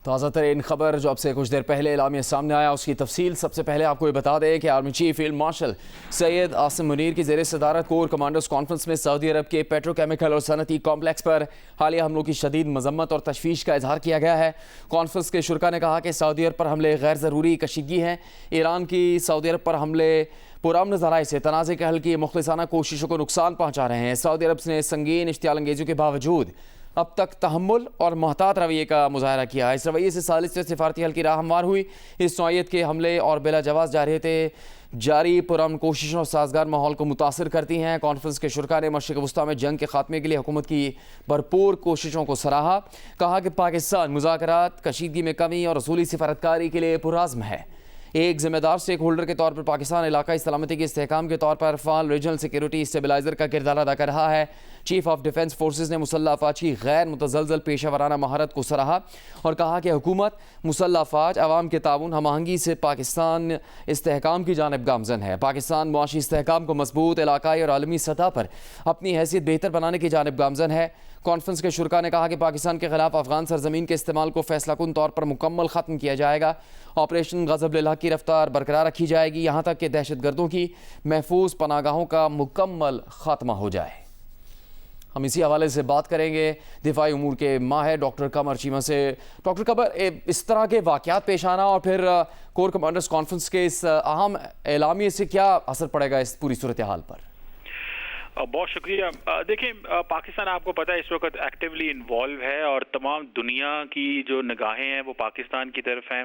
ताज़ा तरीन खबर जो अब से कुछ देर पहले एलामिया सामने आया, उसकी तफसील सबसे पहले आपको ये बता दें कि army chief field marshal Syed Asim Munir की ज़ेर सदारत कोर कमांडर्स कॉन्फ्रेंस में सऊदी अरब के पेट्रोकेमिकल और सनती कॉम्प्लेक्स पर हालिया हमलों की शदीद मजम्मत और तशवीश का इजहार किया गया है। कॉन्फ्रेंस के शुरा ने कहा कि सऊदी अरब पर हमले गैर ज़रूरी कशीदगी हैं। ईरान की सऊदी अरब पर हमले पुरअमन ज़राए से तनाज़े के हल की मुखलिसाना कोशिशों को नुकसान पहुँचा रहे हैं। सऊदी अरब ने संगीन इश्तियाल अंगेजियों के बावजूद अब तक तहम्मुल और मोहतात रवैये का मुजाहरा किया। इस रवैये से सालिस से सिफारती हल की राह हमवार हुई। इस नौइयत के हमले और बिला जवाज़ जारी पुरअमन कोशिशों और साजगार माहौल को मुतासर करती हैं। कॉन्फ्रेंस के शुरा ने मशरिक़ वस्ता में जंग के खात्मे के लिए हुकूमत की भरपूर कोशिशों को सराहा। कहा कि पाकिस्तान मुज़ाकरात, कशीदगी में कमी और रसूली सिफारतकारी के लिए पुरआज़्म है। एक जिम्मेदार स्टेक होल्डर के तौर पर पाकिस्तान इलाकाई सलामती के इस्तेहकाम के तौर पर फ़ाल रीजनल सिक्योरिटी स्टेबलाइजर का किरदार अदा कर रहा है। चीफ ऑफ डिफेंस फोर्सेज ने मुसल्लह अफवाज की गैर मुतज़लज़ल पेशा वराना महारत को सराहा और कहा कि हुकूमत मुसल्लह अफवाज अवाम के ताउन हमआहंगी से पाकिस्तान इस्तेहकाम की जानिब गामज़न है। पाकिस्तान मुआशी इस्तेहकाम को मजबूत इलाकाई और आलमी सतह पर अपनी हैसियत बेहतर बनाने की जानिब गामज़न है। कॉन्फ्रेंस के शुरा ने कहा कि पाकिस्तान के खिलाफ अफगान सरजमीन के इस्तेमाल को फैसलाकुन तौर पर मुकम्मल ख़त्म किया जाएगा। ऑपरेशन गज़ब लिल्लाह की रफ्तार बरकरार रखी जाएगी, यहाँ तक कि दहशत गर्दों की महफूज पनागाहों का मुकम्मल खात्मा हो जाए। हम इसी हवाले से बात करेंगे दिफाई उमूर के माहिर डॉक्टर कमर चीमा से। डॉक्टर कमर, इस तरह के वाक़यात पेश आना और फिर कोर कमांडर्स कॉन्फ्रेंस के इस अहम एलामिये से क्या असर पड़ेगा इस पूरी सूरत हाल पर? बहुत शुक्रिया। देखिए, पाकिस्तान आपको पता है इस वक्त एक्टिवली इन्वॉल्व है और तमाम दुनिया की जो निगाहें हैं वो पाकिस्तान की तरफ हैं,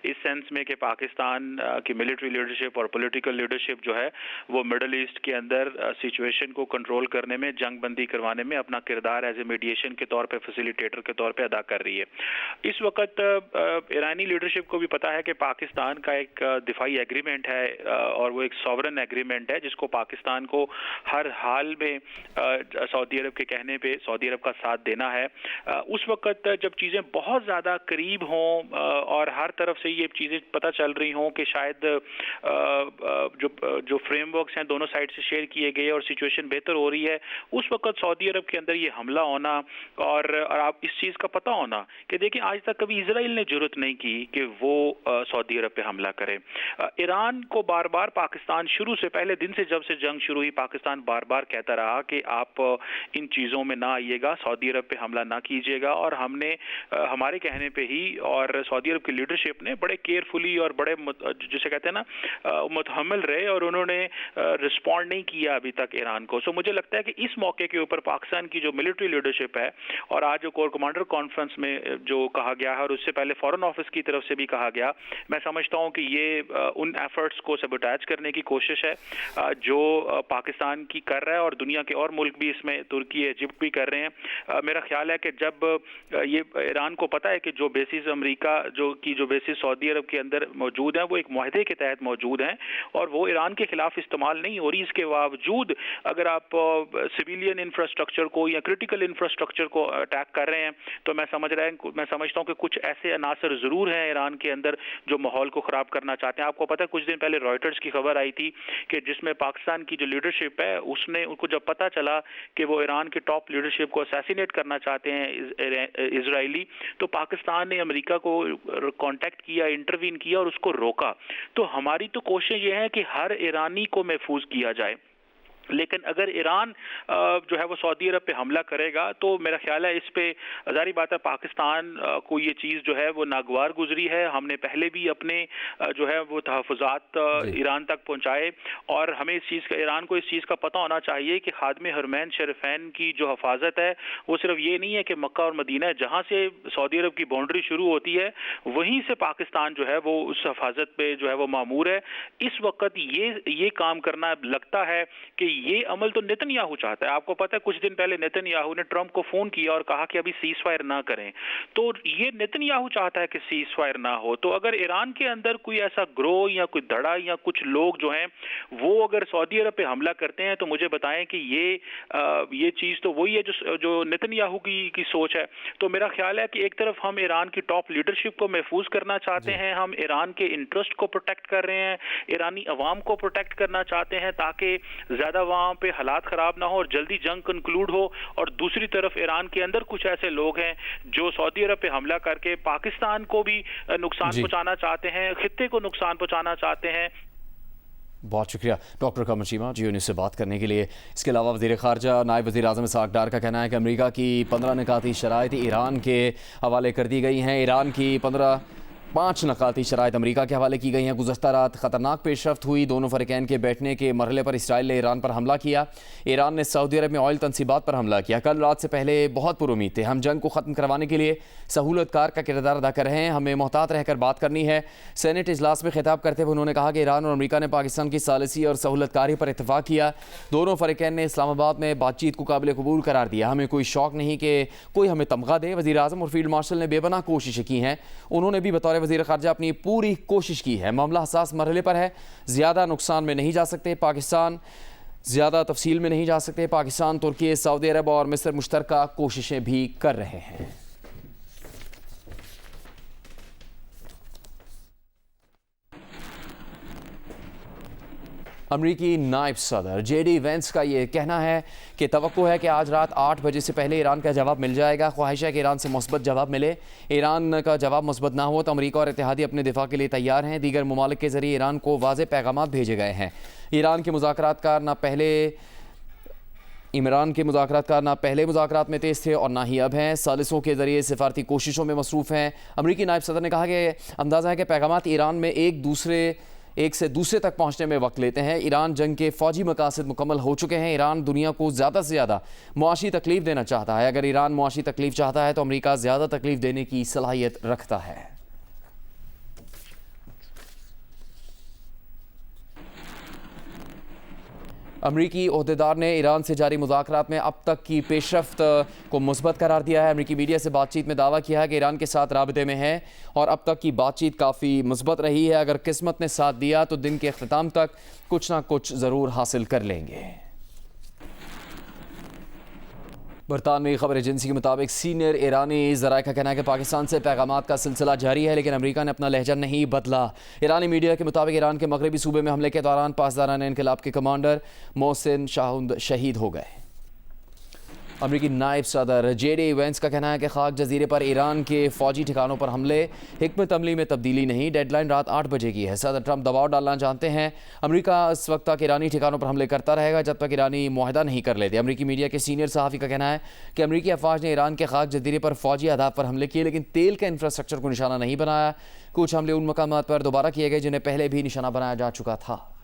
इस सेंस में कि पाकिस्तान की मिलिट्री लीडरशिप और पॉलिटिकल लीडरशिप जो है वो मिडल ईस्ट के अंदर सिचुएशन को कंट्रोल करने में, जंग बंदी करवाने में अपना किरदार एज ए मीडिएशन के तौर पे, फैसिलिटेटर के तौर पे अदा कर रही है। इस वक्त ईरानी लीडरशिप को भी पता है कि पाकिस्तान का एक दिफाई एग्रीमेंट है और वो एक सॉवरन एग्रीमेंट है जिसको पाकिस्तान को हर हाल में सऊदी अरब के कहने पे सऊदी अरब का साथ देना है। उस वक्त जब चीज़ें बहुत ज़्यादा करीब हों और हर तरफ से ये चीज़ें पता चल रही हों कि शायद जो फ्रेमवर्क्स हैं दोनों साइड से शेयर किए गए और सिचुएशन बेहतर हो रही है, उस वक्त सऊदी अरब के अंदर ये हमला होना और आप इस चीज़ का पता होना कि देखिए आज तक कभी इजराइल ने जरूरत नहीं की कि वो सऊदी अरब पे हमला करे। ईरान को बार बार पाकिस्तान शुरू से पहले दिन से जब से जंग शुरू हुई पाकिस्तान बार बार कहता रहा कि आप इन चीज़ों में ना आइएगा, सऊदी अरब पे हमला ना कीजिएगा और हमने हमारे कहने पे ही और सऊदी अरब की लीडरशिप ने बड़े केयरफुली और बड़े जिसे कहते हैं ना मुतहम्मिल रहे और उन्होंने रिस्पॉन्ड नहीं किया अभी तक ईरान को। सो मुझे लगता है कि इस मौके के ऊपर पाकिस्तान की जो मिलिट्री लीडरशिप है और आज जो कोर कमांडर कॉन्फ्रेंस में जो कहा गया है और उससे पहले फॉरेन ऑफिस की तरफ से भी कहा गया, मैं समझता हूँ कि ये उन एफर्ट्स को सबोटाज करने की कोशिश है जो पाकिस्तान की कर रहा है और दुनिया के और मुल्क भी इसमें तुर्की, इजिप्ट भी कर रहे हैं। मेरा ख्याल है कि जब ये ईरान को पता है कि जो बेसिस अमेरिका जो बेसिस सऊदी अरब के अंदर मौजूद हैं वो एक मुआहदे के तहत मौजूद हैं और वो ईरान के खिलाफ इस्तेमाल नहीं हो रही, इसके बावजूद अगर आप सिविलियन इंफ्रास्ट्रक्चर को या क्रिटिकल इंफ्रास्ट्रक्चर को अटैक कर रहे हैं तो मैं समझता हूँ कि कुछ ऐसे अनासर ज़रूर हैं ईरान के अंदर जो माहौल को ख़राब करना चाहते हैं। आपको पता है कुछ दिन पहले रॉयटर्स की खबर आई थी कि जिसमें पाकिस्तान की जो लीडरशिप है उसने उनको जब पता चला कि वो ईरान के टॉप लीडरशिप को असैसिनेट करना चाहते हैं इजरायली, तो पाकिस्तान ने अमेरिका को कांटेक्ट किया, इंटरवीन किया और उसको रोका। तो हमारी तो कोशिश ये है कि हर ईरानी को महफूज किया जाए, लेकिन अगर ईरान जो है वो सऊदी अरब पे हमला करेगा तो मेरा ख्याल है इस पे ज़ाहिर बात है पाकिस्तान को ये चीज़ जो है वो नागवार गुजरी है। हमने पहले भी अपने जो है वो तहफ़्फ़ुज़ात ईरान तक पहुँचाए और हमें इस चीज़ का, ईरान को इस चीज़ का पता होना चाहिए कि खादमे हरमैन शरीफैन की जो हफाजत है वो सिर्फ ये नहीं है कि मक्का और मदीना है, जहाँ से सऊदी अरब की बाउंड्री शुरू होती है वहीं से पाकिस्तान जो है वो उस हफाजत पे जो है वो मामूर है। इस वक्त ये काम करना लगता है कि ये अमल तो नेतन्याहू चाहता है। आपको पता है कुछ दिन पहले नेतन्याहू ने ट्रंप को फोन किया और कहा कि अभी सीज फायर ना करें, तो ये नेतन्याहू चाहता है कि सीज फायर ना हो। तो अगर ईरान के अंदर कोई ऐसा ग्रोह या कोई धड़ा या कुछ लोग जो हैं वो अगर सऊदी अरब पे हमला करते हैं तो मुझे बताएं कि ये चीज़ तो वही है जो नेतन्याहू की सोच है। तो मेरा ख्याल है कि एक तरफ हम ईरान की टॉप लीडरशिप को महफूज करना चाहते हैं, हम ईरान के इंटरेस्ट को प्रोटेक्ट कर रहे हैं, ईरानी अवाम को प्रोटेक्ट करना चाहते हैं ताकि ज़्यादा वहाँ पे हालात खराब ना हो और जल्दी जंग कंक्लूड हो, और दूसरी तरफ ईरान के अंदर कुछ ऐसे लोग हैं जो सऊदी अरब पे हमला करके पाकिस्तान को भी नुकसान पहुंचाना चाहते हैं, खित्ते को नुकसान पहुंचाना चाहते हैं। बहुत शुक्रिया डॉक्टर कमर चीमा जियो न्यूज़ से बात करने के लिए। इसके अलावा वज़ीर ख़ारजा नायब वज़ीर आज़म इसहाक़ डार का कहना है कि अमेरिका की 15 निकाती शराइत ईरान के हवाले कर दी गई हैं। ईरान की 5 नकाती शराइत अमेरिका के हवाले की गई हैं। गुज़श्ता रात ख़तरनाक पेशरफ्त हुई। दोनों फ़रीक़ैन के बैठने के मरहले पर इसराइल ने ईरान पर हमला किया। ईरान ने सऊदी अरब में ऑयल तनसीबात पर हमला किया। कल रात से पहले बहुत पुरुमीद थे। हम जंग को ख़त्म करवाने के लिए सहूलतकार का किरदार अदा कर रहे हैं। हमें मोहतात रहकर बात करनी है। सेनेट इजलास में खिताब करते हुए उन्होंने कहा कि ईरान और अमेरिका ने पाकिस्तान की सालिसी और सहूलतकारी पर इत्तफाक किया। दोनों फ़रीक़ैन ने इस्लामाबाद में बातचीत को काबिल कबूल करार दिया। हमें कोई शौक़ नहीं कि कोई हमें तमगा दे। वज़ीर आज़म और फील्ड मार्शल ने बेपनाह कोशिशें की हैं। उन्होंने भी बतौर वज़ीर ख़ारजा अपनी पूरी कोशिश की है। मामला हसास मरहले पर है। ज़्यादा नुकसान में नहीं जा सकते। पाकिस्तान ज़्यादा तफसील में नहीं जा सकते। पाकिस्तान, तुर्की, सऊदी अरब और मिस्र मुश्तरका कोशिशें भी कर रहे हैं। अमरीकी नायब सदर JD वेंस का ये कहना है कि तवक्को है कि आज रात 8 बजे से पहले ईरान का जवाब मिल जाएगा। ख्वाहिश है कि ईरान से मुस्बत जवाब मिले। ईरान का जवाब मुस्बत ना हो तो अमरीका और इत्तेहादी अपने दिफा के लिए तैयार हैं। दीगर ममालिक के ज़रिए ईरान को वाज़े पैगामात भेजे गए हैं। ईरान के मुज़ाकरातकार ना पहले मुज़ाकरात में तेज़ थे और ना ही अब हैं। सालिसों के ज़रिए सिफारती कोशिशों में मसरूफ़ हैं। अमरीकी नायब सदर ने कहा कि अंदाज़ा है कि पैगामात ईरान में एक से दूसरे तक पहुंचने में वक्त लेते हैं। ईरान जंग के फ़ौजी मकासद मुकम्मल हो चुके हैं। ईरान दुनिया को ज़्यादा से ज़्यादा मुआशी तकलीफ़ देना चाहता है। अगर ईरान मुआशी तकलीफ़ चाहता है तो अमरीका ज़्यादा तकलीफ़ देने की सलाहियत रखता है। अमरीकी ओहदेदार ने ईरान से जारी मुज़ाकरात में अब तक की पेशरफ्त को मुस्बत करार दिया है। अमरीकी मीडिया से बातचीत में दावा किया है कि ईरान के साथ राबते में है और अब तक की बातचीत काफ़ी मुस्बत रही है। अगर किस्मत ने साथ दिया तो दिन के अख्ताम तक कुछ ना कुछ ज़रूर हासिल कर लेंगे। बरतानवी खबर एजेंसी के मुताबिक सीनियर ईरानी ज़राए का कहना है कि पाकिस्तान से पैगामात का सिलसिला जारी है, लेकिन अमेरिका ने अपना लहजा नहीं बदला। ईरानी मीडिया के मुताबिक ईरान के मगरबी सूबे में हमले के दौरान पासदारान इनकलाब के कमांडर मोहसिन शाहुंद शहीद हो गए। अमरीकी नायब सदर JD वेंस का कहना है कि खाक जजीरे पर ईरान के फ़ौजी ठिकानों पर हमले हिकमत अमली में तब्दीली नहीं। डेडलाइन रात 8 बजे की है। सदर ट्रंप दबाव डालना जानते हैं। अमरीका इस वक्त तक ईरानी ठिकानों पर हमले करता रहेगा जब तक ईरानी मुआहदा नहीं कर लेते। अमरीकी मीडिया के सीनियर सहाफ़ी का कहना है कि अमरीकी अफवाज ने ईरान के खाक जजीरे पर फ़ौजी अहदाफ पर हमले किए, लेकिन तेल के इंफ्रास्ट्रक्चर को निशाना नहीं बनाया। कुछ हमले उन मकामात पर दोबारा किए गए जिन्हें पहले भी निशाना बनाया जा चुका था।